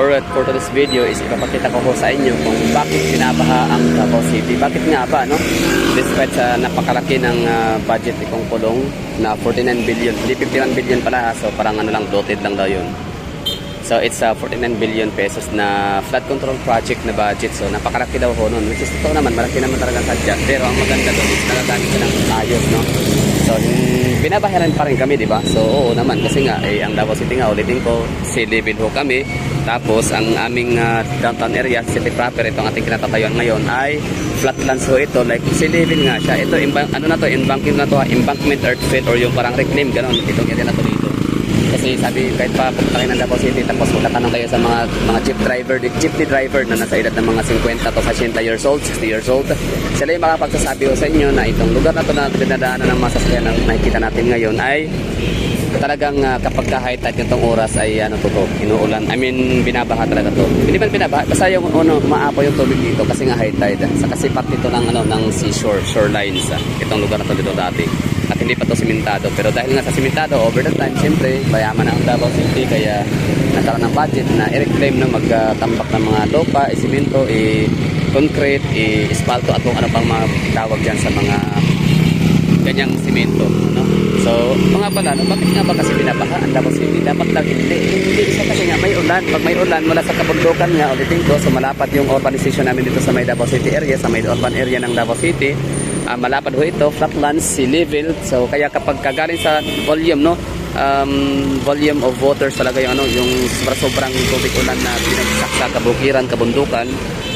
for today's video is ipapakita ko po sa inyo kung bakit binabaha ang Davao City. Bakit nga ba, no? Despite sa napakalaki ng budget itong pulong na 49 billion, hindi 51 billion pala, so parang ano lang, dotted lang daw yun. So it's 49 billion pesos na flood control project na budget. So napakalaki daw ho nun, which is totoo naman, malaki naman talagang sadya. Pero ang maganda doon is nagagamit ka ng ayos, no? So binabayaran pa rin kami, di ba? So oo naman, kasi nga ang Davao City nga, ulitin ko, sea level ho kami. Tapos ang aming downtown area, city proper, itong ating kinatatayuan ngayon ay flatlands ho ito, like sea level nga siya. Ito, ano na to, embankment earthfill or yung parang reclaim, gano'n, itong area na to dito. Kasi sabi, kahit pa pupunta kayo ng Davao City, tapos magtatanong kayo sa mga jeepney driver na nasa edad ng mga 50 to 60 years old, 60 years old, sila yung makapagsasabi ko sa inyo na itong lugar na to na dinadaanan ng masasakyan na nakikita natin ngayon ay talagang kapag high tide nitong oras ay ano to, inuulan. I mean, binabaha talaga to. Hindi man binabaha, basta yung maapo yung tubig dito kasi nga high tide. Sa kasi part dito ng seashore, shorelines, itong lugar na to dito dati. At hindi pa to simentado, pero dahil nga sa simentado over the time, siyempre mayaman ang Davao City, kaya nagkaroon ng budget na i-reclaim na magtambak ng mga lupa, simento, concrete, espalto at kung ano pang mga tawag dyan sa mga ganyang simento, no? So mga pala, no, bakit nga ba kasi binabaha ang Davao City? Dapat lang hindi isa kasi nga may ulan. Pag may ulan mula sa kabundukan nga, ulitin ko, so malapad yung urbanization namin dito sa may Davao City area, sa may urban area ng Davao City. Malapad ho ito, flatlands, sea level. So kaya kapag kagaling sa volume, no, volume of waters talaga yung yung sobrang tubig ulan na binagsak sa kabukiran, kabundukan,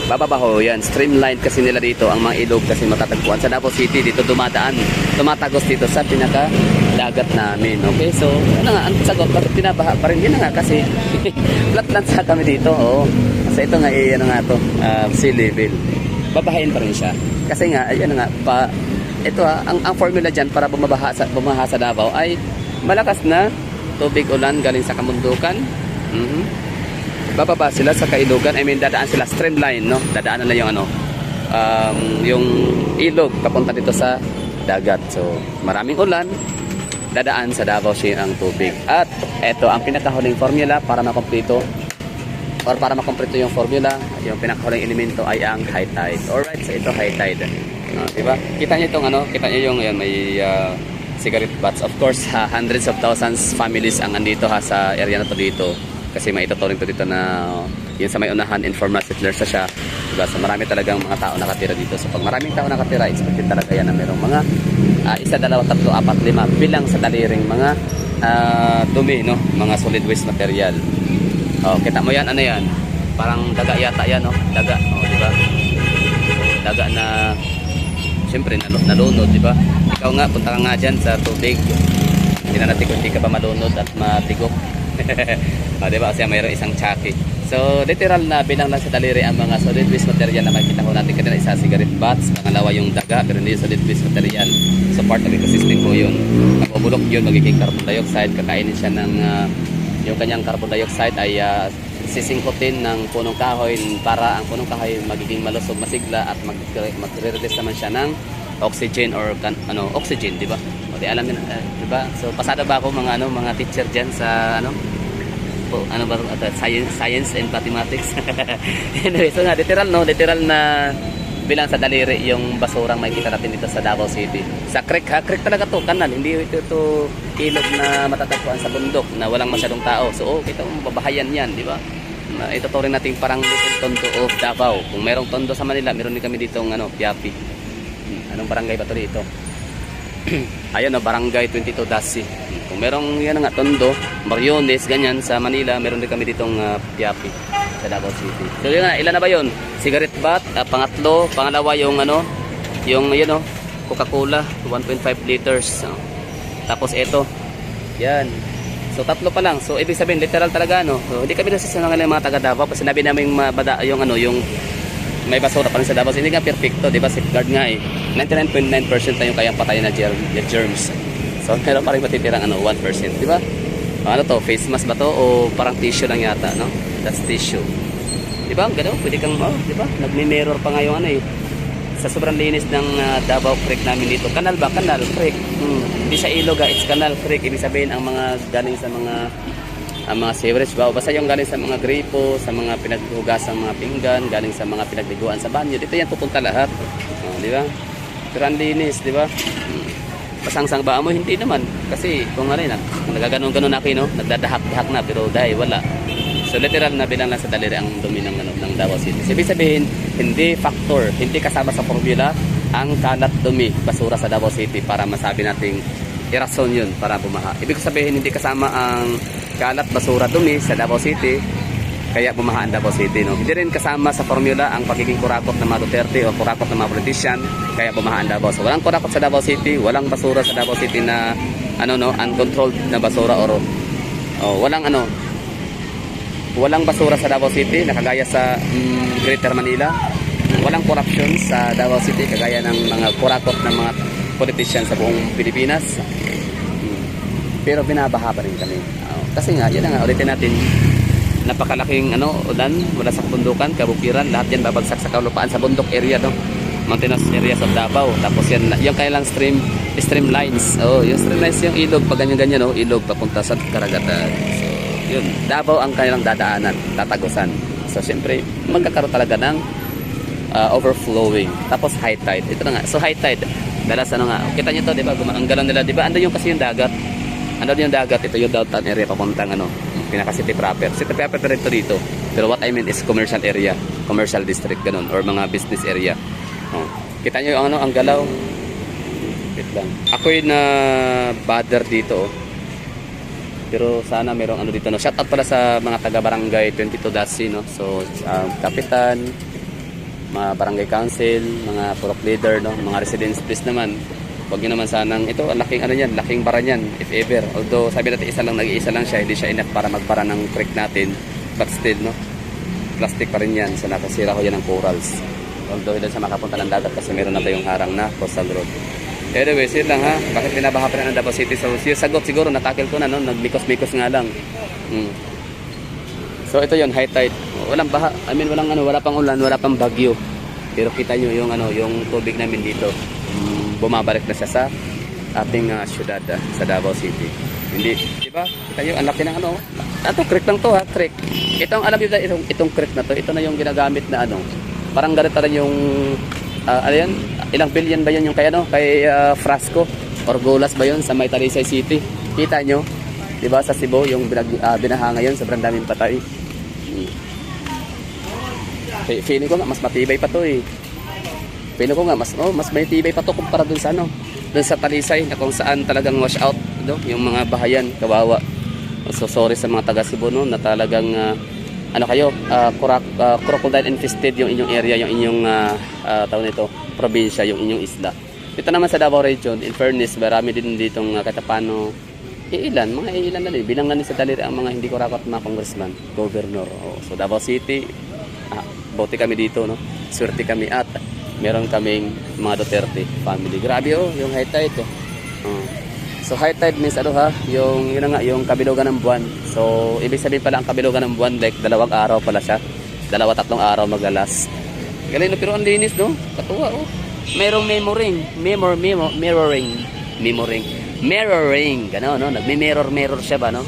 bababaho yan. Streamlined kasi nila dito ang mga ilog kasi matatagpuan sa Davao City, dito tumatagos dito sa pinaka dagat namin. Okay, so ano nga ang sagot, bakit binabaha pa rin? Yun nga kasi flatlands sa kami dito. Oh. Kasi ito nga ano nga to, sea level, babahain pa rin siya. Kasi nga, ayan nga, ito ang formula dyan para bumaha sa Davao ay malakas na tubig ulan galing sa kamundukan. Bababa sila sa kailugan, I mean, dadaan sila streamline, no? Dadaanan na yung yung ilog papunta dito sa dagat. So, maraming ulan, dadaan sa Davao City ang tubig. At ito ang pinakahuling formula para makumpleto or para makumpleto yung formula, yung pinakahuling elemento ay ang high tide. Alright, so ito high tide. Diba? Kita niyo itong kita niyo yung may cigarette butts. Of course, hundreds of thousands families ang andito sa area na to dito. Kasi may ituturing to dito na yun sa may unahan, informal settlers siya. Diba? So marami talagang mga tao nakatira dito. So pag maraming tao nakatira, expected talaga yan na mayroong mga 1, 2, 3, 4, 5 bilang sa daliring mga dumi, no? Mga solid waste material. Oh, kita mo yan, ano yan? Parang daga yata yan, no? Daga, di ba? Daga na siyempre nalunod, di ba? Ikaw nga, punta ka nga dyan sa tubig. Hindi na natin kung hindi ka pa malunod at matigok. Di ba? Kasi mayroon isang tsaki. So, literal na bilang lang sa daliri ang mga solid waste material na makikita ko natin kanina. Isa, cigarette butts. Pangalawa yung daga, pero hindi solid waste material. So, part of ecosystem po yun. Kapabulok yun, magiging carbon dioxide. Kakainin siya ng yung kanyang carbon dioxide ay sisingkutin ng punong kahoy para ang punong kahoy magiging malusog, masigla at magre-release naman siya ng oxygen or oxygen, di ba? O di alam niyo, di ba? So pasada ba ako mga teacher diyan sa science and mathematics. Anyway, so nga literal na bilang sa daliri yung basurang makikita natin dito sa Davao City. Sa creek creek talaga to, kanal, hindi ito ilog na matatagpuan sa bundok na walang masyadong tao. So kita mo babahayan yan, di ba? Ito to rin nating parang little tondo of Davao. Kung merong tondo sa Manila, meron din kami dito Piapi. Anong barangay ba to dito? Ayun, barangay 22 Dasi. Kung merong yan nga tondo, Mariones, ganyan sa Manila, meron din kami ditong Piapi sa Davao City. So yun nga, ilan na ba yun? Cigarette butt, pangatlo, pangalawa yung Coca-Cola, 1.5 liters. Tapos ito, yan. So tatlo pa lang. So ibig sabihin literal talaga So hindi kami nasisanungan ng mga taga Davao kasi sinabi namin yung may basura pa rin sa Davao. Hindi nga perfecto, di ba? Safeguard nga 99.9% na yung kayang patayin na germs. So meron pa rin matitirang 1%, di ba? Ano to, face mask ba to o parang tissue lang yata, no? That's tissue. Di ba? Gano'n, pwede kang, di ba? Nagme-mirror pa nga yung sa sobrang linis ng Davao Creek namin dito. Kanal ba? Kanal, creek. Hindi siya ilog, it's canal, creek. Ibig sabihin ang mga galing sa mga ang mga sewerage ba, basta yung galing sa mga gripo, sa mga pinaghugasang mga pinggan, galing sa mga pinagliguan sa banyo, dito yan pupunta lahat. Di ba? Pero ang linis, di ba? Pasangsang ba mo? Hindi naman. Kasi kung ano yun, nagaganon-ganon na kayo, no? Nagdadahak-dahak na, pero dahil wala. So literal na bilang lang sa daliri ang dumi ng Davao City. So, ibig sabihin, hindi factor, hindi kasama sa formula ang kalat dumi, basura sa Davao City para masabi nating irason yun para bumaha. Ibig sabihin, hindi kasama ang kalat basura dumi sa Davao City kaya bumaha ang Davao City, no? Hindi rin kasama sa formula ang pagiging kurakot ng mga Duterte o kurakot ng mga politician kaya bumaha ang Davao. So walang kurakot sa Davao City, walang basura sa Davao City na uncontrolled na basura or walang basura sa Davao City na kagaya sa Greater Manila. Walang corruption sa Davao City kagaya ng mga kurakot ng mga politician sa buong Pilipinas. Pero binabaha pa rin kami. Kasi nga, yun nga, ulitin natin, napakalaking ulan mula sa bundukan, kabukiran, lahat yan babagsak sa kalupaan sa bundok area, no? Mountainous areas of Davao. Tapos yan, yung kailang stream lines. Yung stream lines, yung ilog, pag ganyan-ganyan, no? Ilog papunta sa karagatan. So, yun, Davao ang kailang dadaanan, tatagusan. So, syempre, magkakaroon talaga ng overflowing. Tapos high tide. Ito na nga. So, high tide. Dalas kita nyo to, di ba? Ang galon nila, di ba? Ando yung kasi yung dagat. Ando yung dagat. Ito yung downtown area papuntang pinaka-city proper. City proper rin ito dito. Pero what I mean is commercial area. Commercial district, ganun. Or mga business area. Kita nyo yung ang galaw. Wait lang. Ako'y na bother dito. Pero sana merong dito, no? Shout out pala sa mga taga-barangay 22 Dasi, no? So, kapitan, mga barangay council, mga purok leader, no? Mga residents, please naman. Huwag nyo naman sanang, ito, laking laking bara niyan, if ever. Although, sabi natin, nag-iisa lang siya, hindi siya enough para magbara ng creek natin. But still, no? Plastic pa rin yan. So, nakasira ko yan ng corals. Although, hindi siya makapunta ng dagat kasi meron na tayong harang na coastal road. Anyway, yun lang ha. Bakit binabaha pa rin ang Davao City? So, yung sagot siguro, natakil ko na, no? Nagmikos-mikos nga lang. So, ito yun, high tide. Walang baha. I mean, wala pang ulan, wala pang bagyo. Pero kita nyo yung tubig namin dito. Bumabalik na siya sa ating syudad sa Davao City. Hindi, di ba? Kita nyo, ang laki ng creek lang to ha, creek. Itong, alam nyo itong creek na to, ito na yung ginagamit na parang ganito rin yung, ilang billion ba yun yung kay Frasco or Golas ba yun sa may Talisay City? Kita nyo, di ba sa Cebu, yung binaha ngayon, sobrang daming patay. Feeling ko nga, mas matibay pa to eh. Feeling ko nga, mas may tibay pa to kumpara dun sa Talisay na kung saan talagang wash out, yung mga bahayan, kawawa. So sorry sa mga taga Cebu, no, na talagang crocodile infested yung inyong area, yung inyong tawag nito, probinsya, yung inyong isla. Dito naman sa Davao Region, in fairness, marami din ditong katapano, mga ilan na rin, bilang sa daliri ang mga hindi ko rapat mga congressman, governor. So Davao City, bote kami dito, no? Swerte kami at meron kaming mga Duterte family. Grabe yung high tide. So high tide means yung kabilugan ng buwan. So ibig sabihin pala ang kabilugan ng buwan like 2 araw pala siya. 2-3 araw maglalas. Galing, no? Pero ang linis, no? Katuwa, Merong mirroring. Gano'n, no? Nagme-mirror siya ba, no?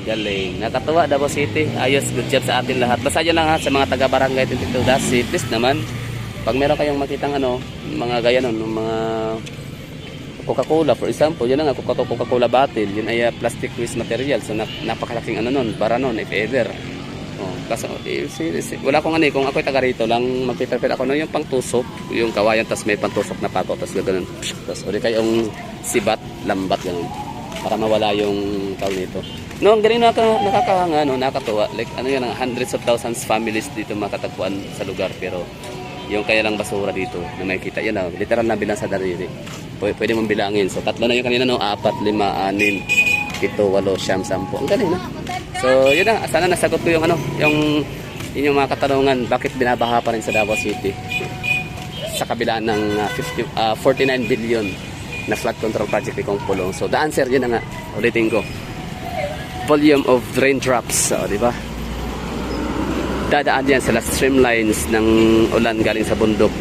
Galing. Nakatuwa, Davao City. Ayos, good job sa atin lahat. Basta yun lang ha, sa mga taga-barangay 22 Dasi. Please naman, pag meron kayong makitang mga gaya mga Coca-Cola, for example, yun nga, Coca-Cola bottle, yun ay plastic waste material. So, napakalaking bara nun, if ever. Kasi, wala akong kung ako'y taga rito lang, magpiprepare ako yung pangtusok, yung kawayan, tas may pangtusok na pato, tas gano'n. Tas, uli kayong sibat, lambat, gano'n. Para mawala yung tawag nito. No, ang galing nakakahanga, no, nakakatuwa. Like, hundreds of thousands families dito makatagpuan sa lugar. Pero, yung kaya lang basura dito na makikita, yan literal na bilang sa daliri. Pwede mong bilangin. So, 3 na yung kanina, 4, 5, 6, 7, 8, 9, 10. Ang galing, no? So, yun na. Sana nasagot ko yung inyong mga katanungan, bakit binabaha pa rin sa Davao City? Sa kabila ng 49 billion na flood control project ni Kong Pulong. So, the answer, yun na nga. Ulitin ko. Volume of raindrops, di ba? Dadaan yan sa streamlines ng ulan galing sa bundok.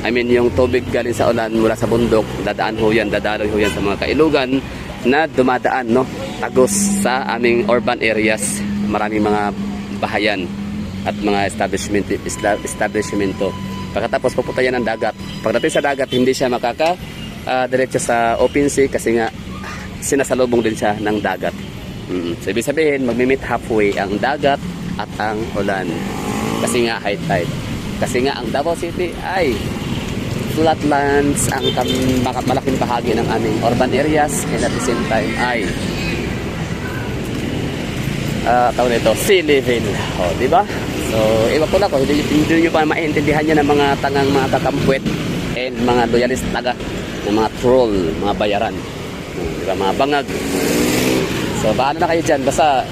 I mean, yung tubig galing sa ulan mula sa bundok, dadaan ho yan, dadaloy ho yan sa mga kailugan, na dumadaan, no, tagos sa aming urban areas. Maraming mga bahayan at mga establishmento. Pagkatapos pupunta yan ng dagat. Pagdating sa dagat, hindi siya diretso sa open sea kasi nga sinasalubong din siya ng dagat. So ibig sabihin, magmi-meet halfway ang dagat at ang ulan. Kasi nga high tide. Kasi nga ang Davao City ay flatlands, ang malaking bahagi ng aming urban areas, and at the same time ay tawag nito, sea level. O, di ba? So, iba ko lang ko, hindi nyo pa maintindihan yan ng mga tangang mga kakampwet and mga loyalist taga, ng mga troll, mga bayaran. Di ba? Mga bangag. So, paano na kayo dyan? Basta,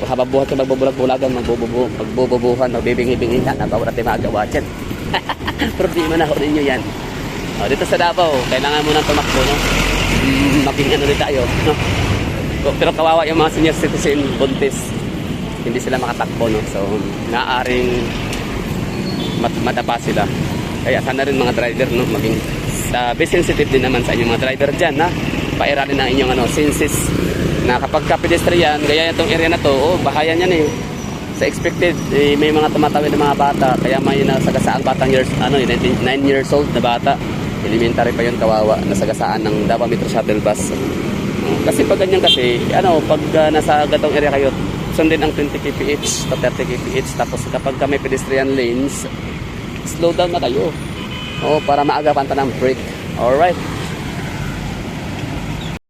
habang buhat ka magbubulag-bulagan, magbububuhan, magbibingi-bingi ka, bawat natin magagawa dyan. Problema na ho ninyo yan. O, dito sa Davao, kailangan mo nang tumakbo, no? Maging ano rin tayo, no? Pero kawawa yung mga senior citizen, buntis. Hindi sila makatakbo, no? So, naaaring madapa sila. Kaya sana rin mga driver, no? Maging be sensitive din naman sa inyong mga driver dyan, ha? Pairalin ang inyong senses na kapag ka-pedestrian, gaya itong area na to, bahayan yan eh. Sa expected, may mga tumatawid ng mga bata, kaya may nasagasaan batang 9 years old na bata. Elementary pa yun, kawawa, nasagasaan ng Davao Metro Shuttle Bus. Kasi pag ganyan kasi, pag nasa gatong area kayo, sundin ang 20 kph to 30 kph. Tapos kapag may pedestrian lanes, slow down na kayo. Para maagapan pa ng brake. Alright.